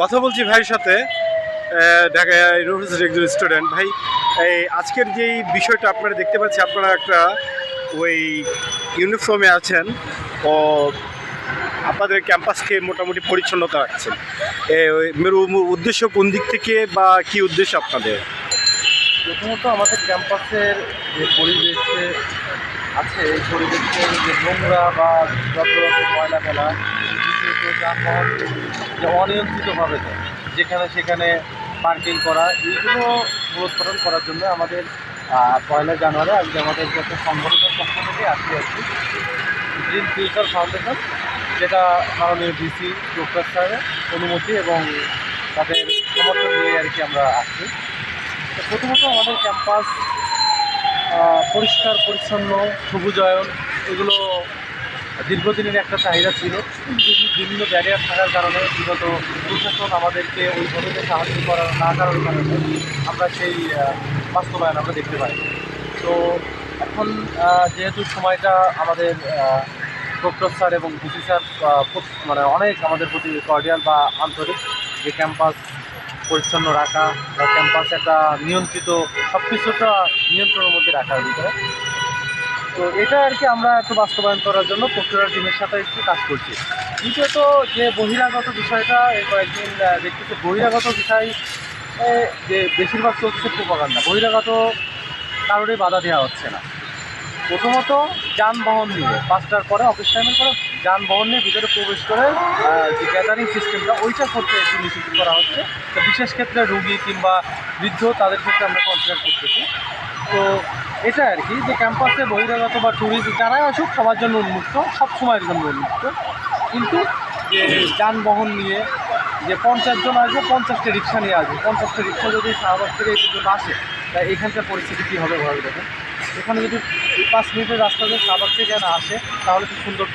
কথা বলছি ভাইয়ের সাথে, ঢাকা ইউনিভার্সিটির একজন স্টুডেন্ট। ভাই, এই আজকের যেই বিষয়টা আপনারা দেখতে পাচ্ছি, আপনারা একটা ওই ইউনিফর্মে আছেন ও আপনাদের ক্যাম্পাসকে মোটামুটি পরিচ্ছন্নতা রাখছেন। ওই মেরু উদ্দেশ্য কোন দিক থেকে বা কি উদ্দেশ্য আপনাদের? প্রথমত আমাদের ক্যাম্পাসের যে পরিবেশে আছে, এই পরিবেশের যে নোংরা বা যত রকম ময়লা ফেলা, দ্বিতীয়ত যানবাহন যে অনিয়ন্ত্রিতভাবে যায়, যেখানে সেখানে পার্কিং করা, এইগুলো মূলোৎপাটন করার জন্য আমাদের 1 জানুয়ারি আজকে আমাদের যে একটা সংগঠনের পক্ষ থেকে আসছি গ্রিন ফিউচার ফাউন্ডেশন, যেটা মাননীয় ডিসি ডক্টর স্যারের অনুমতি এবং তাদের সমর্থন নিয়ে আর কি আমরা আসছি। তো প্রথমত আমাদের ক্যাম্পাস পরিষ্কার পরিচ্ছন্ন, সবুজায়ন, এগুলো দীর্ঘদিনের একটা চাহিদা ছিল। বিভিন্ন ব্যারিয়ার থাকার কারণে বিগত প্রশাসন আমাদেরকে ওই ধরনের সাহায্য করার না করার কারণে আমরা সেই বাস্তবায়ন আমরা দেখতে পাই। তো এখন যেহেতু সময়টা আমাদের ডক্টর স্যার এবং ডিসি স্যার মানে অনেক আমাদের প্রতি কর্ডিয়াল বা আন্তরিক, যে ক্যাম্পাস পরিচ্ছন্ন রাখা বা ক্যাম্পাস একটা নিয়ন্ত্রিত, সব কিছুটা নিয়ন্ত্রণের মধ্যে রাখার ভিতরে, তো এটা আর কি আমরা একটু বাস্তবায়ন করার জন্য প্রক্রিয়ার টিমের সাথে একটু কাজ করছি। দ্বিতীয়ত যে বহিরাগত বিষয়টা, এই কয়েকদিন দেখতেছে বহিরাগত বিষয় যে বেশিরভাগ চলছে প্রোপাগান্ডা, বহিরাগত কারোরই বাধা দেওয়া হচ্ছে না। প্রথমত যানবাহন নিয়ে 5টার পরে, অফিস টাইমের পরে যানবাহন নিয়ে ভিতরে প্রবেশ করে যে গ্যাদারিং সিস্টেমটা ওইটা করতে একটু নিষিদ্ধ করা হচ্ছে। তো বিশেষ ক্ষেত্রে রুগী কিংবা বৃদ্ধ তাদের ক্ষেত্রে আমরা কনসিডার করতেছি। তো এটা আর কি, যে ক্যাম্পাসে বহিরাগত বা ট্যুরিস্ট যারাই আসুক সবার জন্য উন্মুক্ত, সব সময়ের জন্য উন্মুক্ত। কিন্তু যে যানবাহন নিয়ে যে 50 জন আসবে, 50টা রিক্সা নিয়ে আসবে, 50টা রিক্সা যদি শাহবাগ থেকে এই পর্যন্ত আসে, তাই এখানকার পরিস্থিতি কী হবে ভাবে দেখেন। এখানে যদি 5 মিনিটের রাস্তা দিয়ে শাহবাগ থেকে না আসে, তাহলে খুব সুন্দর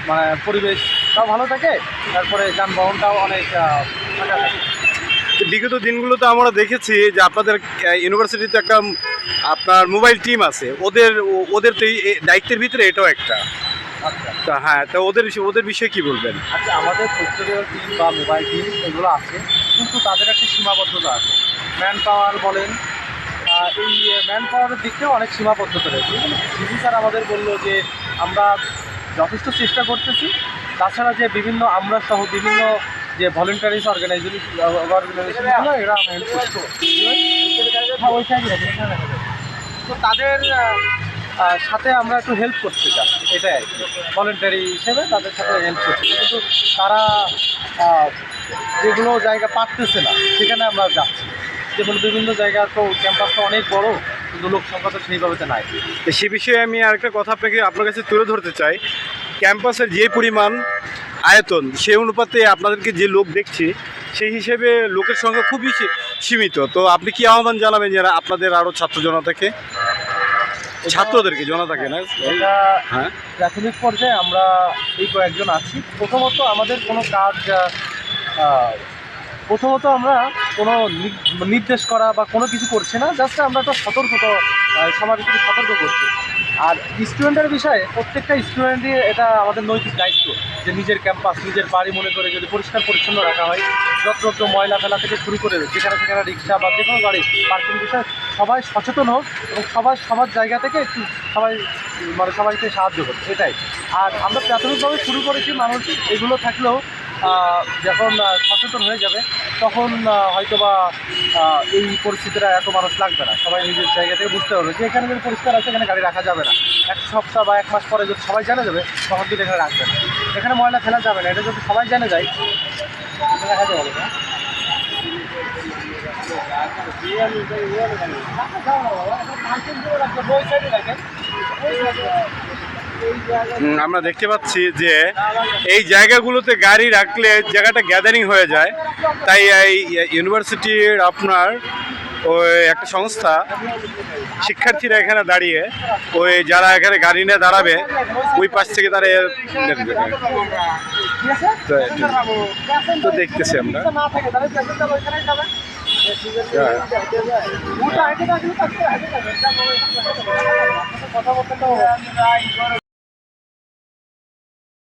মানে পরিবেশটাও ভালো থাকে, তারপরে যানবাহনটাও অনেক ফাঁকা থাকে। বিগত দিনগুলোতে আমরা দেখেছি যে আপনাদের ইউনিভার্সিটিতে একটা আপনার মোবাইল টিম আছে, ওদের তো এই দায়িত্বের ভিতরে এটাও একটা। আচ্ছা, তা হ্যাঁ, তো ওদের বিষয়ে কি বলবেন? আচ্ছা, আমাদের ফেস্টিভ্যাল টিম বা মোবাইল টিম এগুলো আছে, কিন্তু তাদের একটা সীমাবদ্ধতা আছে। ম্যান পাওয়ার বলেন, এই ম্যান পাওয়ারের দিক থেকেও অনেক সীমাবদ্ধতা রয়েছে। ডিসি স্যার আমাদের বললো যে আমরা যথেষ্ট চেষ্টা করতেছি, তাছাড়া যে বিভিন্ন আমরা সহ বিভিন্ন যে ভলেন্টারিজ অর্গানাইজেশনগুলো, এরা হেল্প করছে। তো তাদের সাথে আমরা একটু হেল্প করতে চাই, এটাই আর কি, ভলেন্টারি হিসেবে তাদের সাথে হেল্প করছি। কিন্তু তারা যেগুলো জায়গা পারতেছে না সেখানে আমরা যাচ্ছি। যেমন বিভিন্ন জায়গা, তো ক্যাম্পাসটা অনেক বড়, কিন্তু লোক সংখ্যা তো সেইভাবে তো নাই। তো সে বিষয়ে আমি আরেকটা কথা আপনার কাছে তুলে ধরতে চাই। ক্যাম্পাসের যে পরিমাণ আয়তন, সেই অনুপাতে আপনাদেরকে যে লোক দেখছি, সেই হিসেবে লোকের সংখ্যা খুবই সীমিত। তো আপনি কি আহ্বান জানাবেন যারা আপনাদের আরও ছাত্র জনতাকে, ছাত্রদেরকে, জনতাকে না? এটা হ্যাঁ, প্রাথমিক পর্যায়ে আমরা এই কয়েকজন আছি। প্রথমত আমাদের কোনো কাজ, প্রথমত আমরা কোনো নির্দেশ করা বা কোনো কিছু করছি না, জাস্ট আমরা একটা সতর্কতা সমাজকে সতর্ক করছি। আর স্টুডেন্টের বিষয়ে প্রত্যেকটা স্টুডেন্টই এটা আমাদের নৈতিক দায়িত্ব, যে নিজের ক্যাম্পাস নিজের বাড়ি মনে করে যদি পরিষ্কার পরিচ্ছন্ন রাখা হয়, যত্রত্র ময়লা ফেলা থেকে শুরু করে যেখানে সেখানে রিক্সা বা যে কোনো গাড়ি পার্কিং বিষয়ে সবাই সচেতন হোক এবং সবার জায়গা থেকে একটু সবাই মানে সবাইকে সাহায্য করছে, এটাই। আর আমরা প্রাথমিকভাবে শুরু করেছি, মানুষ এগুলো থাকলেও যখন সচেতন হয়ে যাবে তখন হয়তোবা এই পরিস্থিতিটা এত মানুষ লাগবে না। সবাই নিজের জায়গা থেকে বুঝতে পারবে যে এখানে যদি পরিষ্কার আছে, এখানে গাড়ি রাখা যাবে না। 1 সপ্তাহ বা 1 মাস পরে যদি সবাই জেনে যাবে, তখন কিন্তু এখানে রাখবে না, এখানে ময়লা ফেলা যাবে না। এটা যদি সবাই জেনে যায়, রাখা যাবে না। আমরা দেখতে পাচ্ছি যে এই জায়গাগুলোতে গাড়ি রাখলে জায়গাটা গ্যাদারিং হয়ে যায়। তাই এই ইউনিভার্সিটির আপনার ওই একটা সংস্থা, শিক্ষার্থীরা এখানে দাঁড়িয়ে ওই যারা এখানে গাড়ি নিয়ে দাঁড়াবে ওই পাশ থেকে তারা তো দেখতেছি আমরা। কথা বলতে তো